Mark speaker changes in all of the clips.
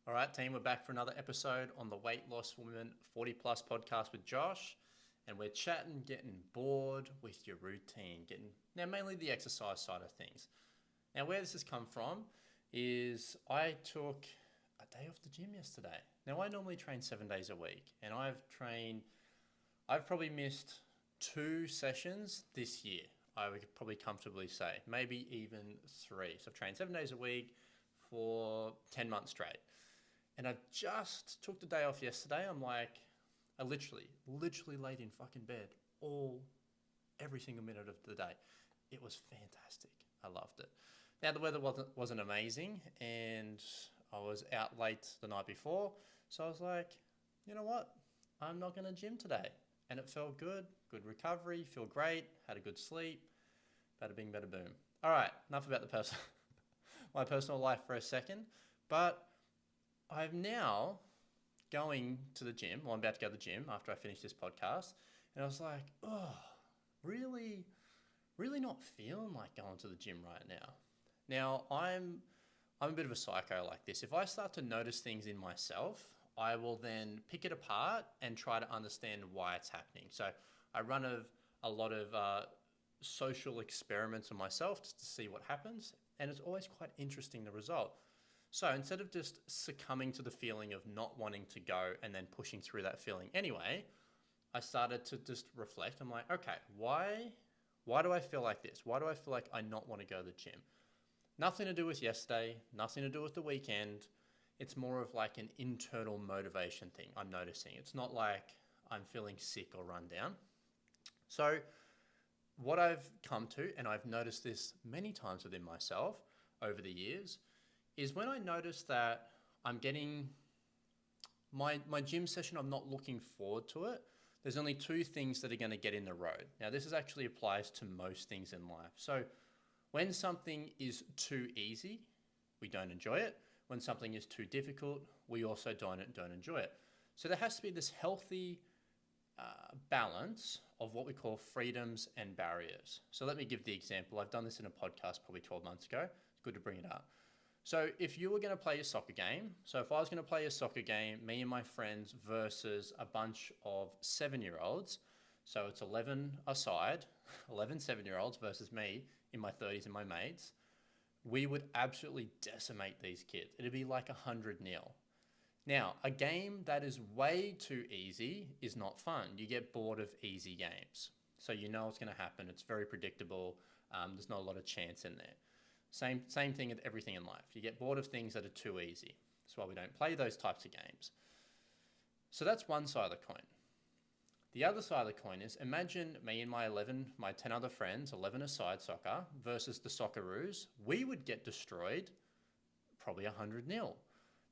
Speaker 1: All right, team, we're back for another episode on the Weight Loss Woman 40 Plus podcast with Josh. And we're chatting, getting bored with your routine, getting now mainly the exercise side of things. Now, where this has come from is I took a day off the gym yesterday. Now, I normally train 7 days a week, and I've probably missed 2 sessions this year. I would probably comfortably say, maybe even 3. So I've trained 7 days a week for 10 months straight. And I just took the day off yesterday. I literally laid in fucking bed every single minute of the day. It was fantastic. I loved it. Now the weather wasn't amazing, and I was out late the night before, so I was like, you know what? I'm not gonna gym today, and it felt good. Good recovery. Feel great. Had a good sleep. Bada bing, bada boom. All right. Enough about my personal life for a second, but I'm now going to the gym. Well, I'm about to go to the gym after I finish this podcast. And I was like, oh, really, really not feeling like going to the gym right now. Now, I'm a bit of a psycho like this. If I start to notice things in myself, I will then pick it apart and try to understand why it's happening. So I run a lot of social experiments on myself just to see what happens. And it's always quite interesting, the result. So instead of just succumbing to the feeling of not wanting to go and then pushing through that feeling anyway, I started to just reflect. I'm like, okay, why do I feel like this? Why do I feel like I not want to go to the gym? Nothing to do with yesterday, nothing to do with the weekend. It's more of like an internal motivation thing I'm noticing. It's not like I'm feeling sick or run down. So what I've come to, and I've noticed this many times within myself over the years, is when I notice that I'm getting my gym session, I'm not looking forward to it. There's only 2 things that are going to get in the road. Now, this is actually applies to most things in life. So when something is too easy, we don't enjoy it. When something is too difficult, we also don't enjoy it. So there has to be this healthy balance of what we call freedoms and barriers. So let me give the example. I've done this in a podcast probably 12 months ago. It's good to bring it up. So if you were going to play a soccer game, so if I was going to play a soccer game, me and my friends versus a bunch of 7-year-olds, so it's 11 aside, 11 7-year-olds versus me in my 30s and my mates, we would absolutely decimate these kids. It'd be like 100-0. Now, a game that is way too easy is not fun. You get bored of easy games. So you know what's going to happen. It's very predictable. There's not a lot of chance in there. Same thing with everything in life. You get bored of things that are too easy. That's why we don't play those types of games. So that's one side of the coin. The other side of the coin is imagine me and my 10 other friends, 11 aside soccer, versus the Socceroos. We would get destroyed probably 100-0.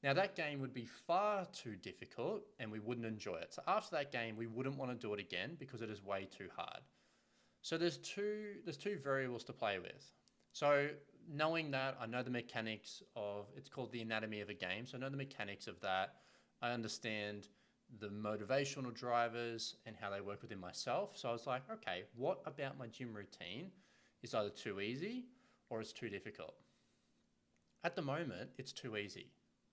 Speaker 1: Now that game would be far too difficult and we wouldn't enjoy it. So after that game, we wouldn't want to do it again because it is way too hard. So there's two variables to play with. So knowing that, I know the mechanics of, it's called the anatomy of a game. So I know the mechanics of that. I understand the motivational drivers and how they work within myself. So I was like, okay, what about my gym routine is either too easy or it's too difficult? At the moment, it's too easy.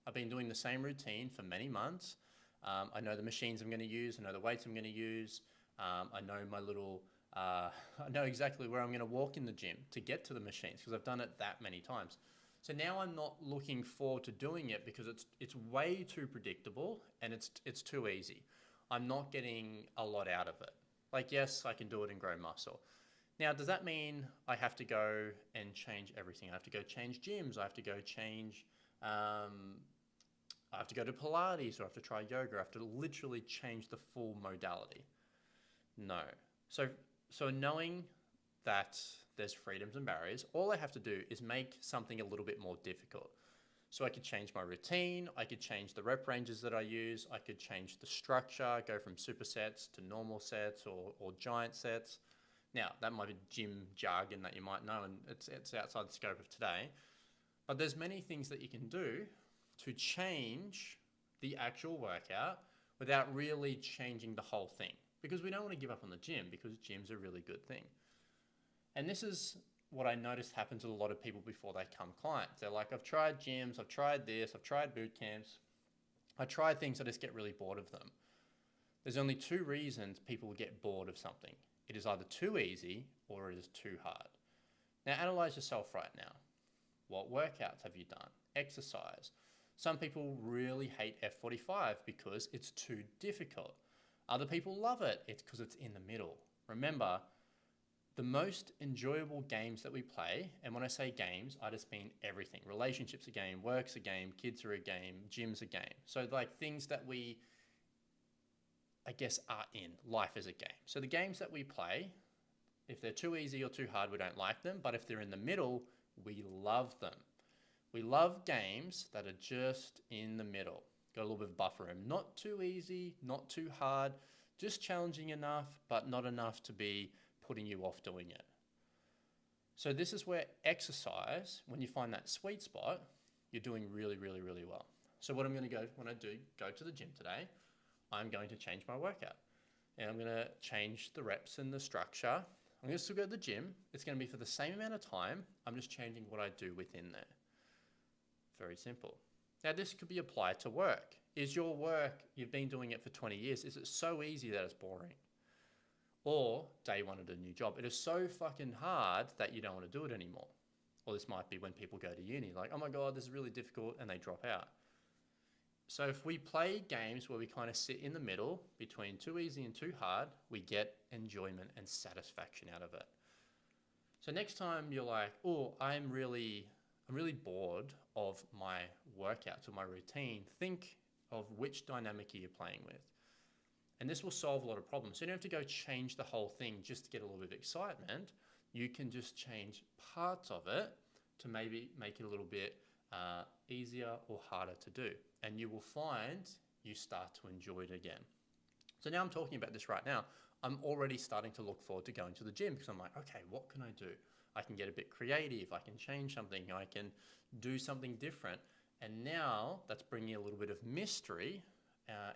Speaker 1: I've been doing the same routine for many months. I know the machines I'm going to use. I know the weights I'm going to use. I know I know exactly where I'm going to walk in the gym to get to the machines because I've done it that many times. So now I'm not looking forward to doing it because it's way too predictable and it's too easy. I'm not getting a lot out of it. Like, yes, I can do it and grow muscle. Now, does that mean I have to go and change everything? I have to go change gyms. I have to go change. I have to go to Pilates or I have to try yoga. I have to literally change the full modality. No. So knowing that there's freedoms and barriers, all I have to do is make something a little bit more difficult. So I could change my routine, I could change the rep ranges that I use, I could change the structure, go from supersets to normal sets or giant sets. Now, that might be gym jargon that you might know, and it's outside the scope of today. But there's many things that you can do to change the actual workout without really changing the whole thing. Because we don't want to give up on the gym because gym's a really good thing. And this is what I noticed happens to a lot of people before they come clients. They're like, I've tried gyms, I've tried this, I've tried boot camps. I try things, I just get really bored of them. There's only two reasons people will get bored of something. It is either too easy or it is too hard. Now analyze yourself right now. What workouts have you done? Exercise. Some people really hate F45 because it's too difficult. Other people love it. It's because it's in the middle. Remember, the most enjoyable games that we play, and when I say games, I just mean everything. Relationships a game, work's a game, kids are a game, gym's a game. So like things that we, I guess, are in. Life is a game. So the games that we play, if they're too easy or too hard, we don't like them. But if they're in the middle, we love them. We love games that are just in the middle. Got a little bit of buffer room. Not too easy, not too hard, just challenging enough, but not enough to be putting you off doing it. So this is where exercise, when you find that sweet spot, you're doing really, really, really well. So what I'm going to go, when I do go to the gym today, I'm going to change my workout. And I'm going to change the reps and the structure. I'm going to still go to the gym. It's going to be for the same amount of time. I'm just changing what I do within there. Very simple. Now this could be applied to work. Is your work, you've been doing it for 20 years, is it so easy that it's boring? Or day one at a new job, it is so fucking hard that you don't want to do it anymore. Or this might be when people go to uni, like, oh my God, this is really difficult, and they drop out. So if we play games where we kind of sit in the middle between too easy and too hard, we get enjoyment and satisfaction out of it. So next time you're like, oh, I'm really bored of my workouts or my routine, think of which dynamic are you playing with. And this will solve a lot of problems. So you don't have to go change the whole thing just to get a little bit of excitement. You can just change parts of it to maybe make it a little bit easier or harder to do. And you will find you start to enjoy it again. So now I'm talking about this right now. I'm already starting to look forward to going to the gym because I'm like, okay, what can I do? I can get a bit creative. I can change something. I can do something different. And now that's bringing a little bit of mystery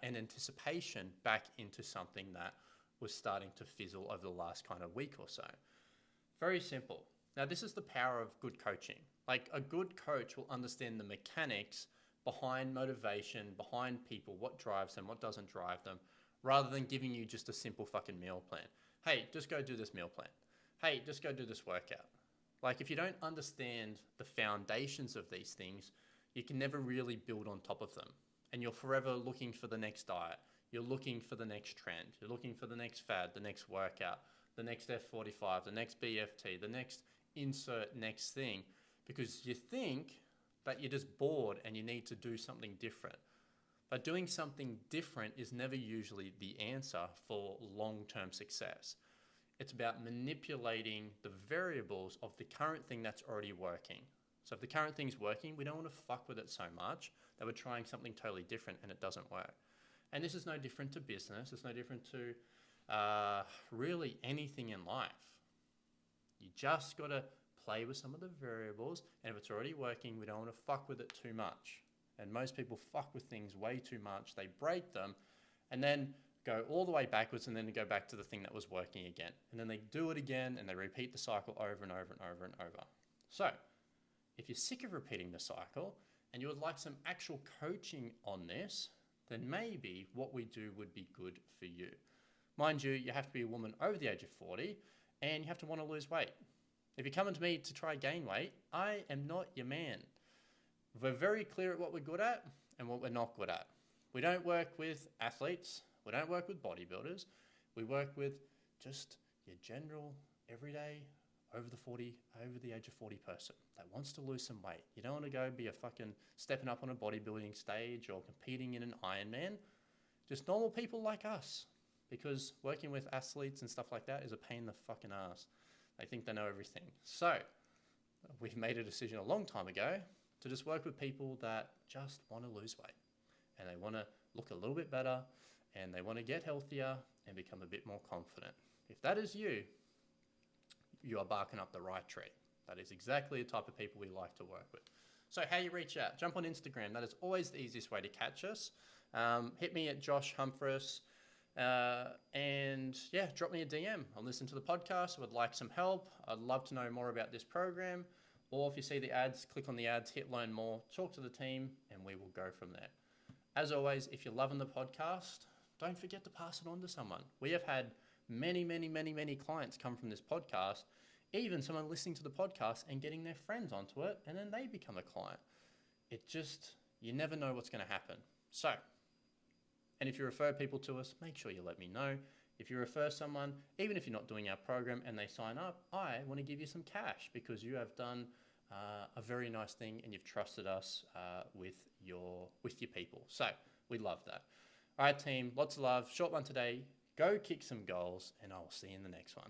Speaker 1: and anticipation back into something that was starting to fizzle over the last kind of week or so. Very simple. Now, this is the power of good coaching. Like a good coach will understand the mechanics behind motivation, behind people, what drives them, what doesn't drive them, rather than giving you just a simple fucking meal plan. Hey, just go do this meal plan. Hey, just go do this workout. Like if you don't understand the foundations of these things, you can never really build on top of them. And you're forever looking for the next diet. You're looking for the next trend. You're looking for the next fad, the next workout, the next F45, the next BFT, the next insert next thing, because you think that you're just bored and you need to do something different. But doing something different is never usually the answer for long-term success. It's about manipulating the variables of the current thing that's already working. So if the current thing's working, we don't want to fuck with it so much that we're trying something totally different and it doesn't work. And this is no different to business. It's no different to really anything in life. You just got to play with some of the variables, and if it's already working, we don't want to fuck with it too much. And most people fuck with things way too much. They break them and then go all the way backwards and then go back to the thing that was working again. And then they do it again and they repeat the cycle over and over and over and over. So if you're sick of repeating the cycle and you would like some actual coaching on this, then maybe what we do would be good for you. Mind you, you have to be a woman over the age of 40 and you have to want to lose weight. If you're coming to me to try gain weight, I am not your man. We're very clear at what we're good at and what we're not good at. We don't work with athletes. We don't work with bodybuilders. We work with just your general, everyday, over the age of 40 person that wants to lose some weight. You don't want to go be a fucking stepping up on a bodybuilding stage or competing in an Ironman. Just normal people like us. Because working with athletes and stuff like that is a pain in the fucking ass. They think they know everything. So we've made a decision a long time ago to just work with people that just want to lose weight and they want to look a little bit better and they want to get healthier and become a bit more confident. If that is you, you are barking up the right tree. That is exactly the type of people we like to work with. So how you reach out? Jump on Instagram. That is always the easiest way to catch us. Hit me at Josh Humphreys. And yeah, drop me a DM. I'll listen to the podcast. I would like some help. I'd love to know more about this program. Or if you see the ads, click on the ads, hit learn more, talk to the team, and we will go from there. As always, if you're loving the podcast, don't forget to pass it on to someone. We have had many, many, many, many clients come from this podcast, even someone listening to the podcast and getting their friends onto it, and then they become a client. You never know what's going to happen. So, and if you refer people to us, make sure you let me know. If you refer someone, even if you're not doing our program and they sign up, I want to give you some cash because you have done a very nice thing and you've trusted us with your people. So we love that. All right, team, lots of love. Short one today. Go kick some goals, and I will see you in the next one.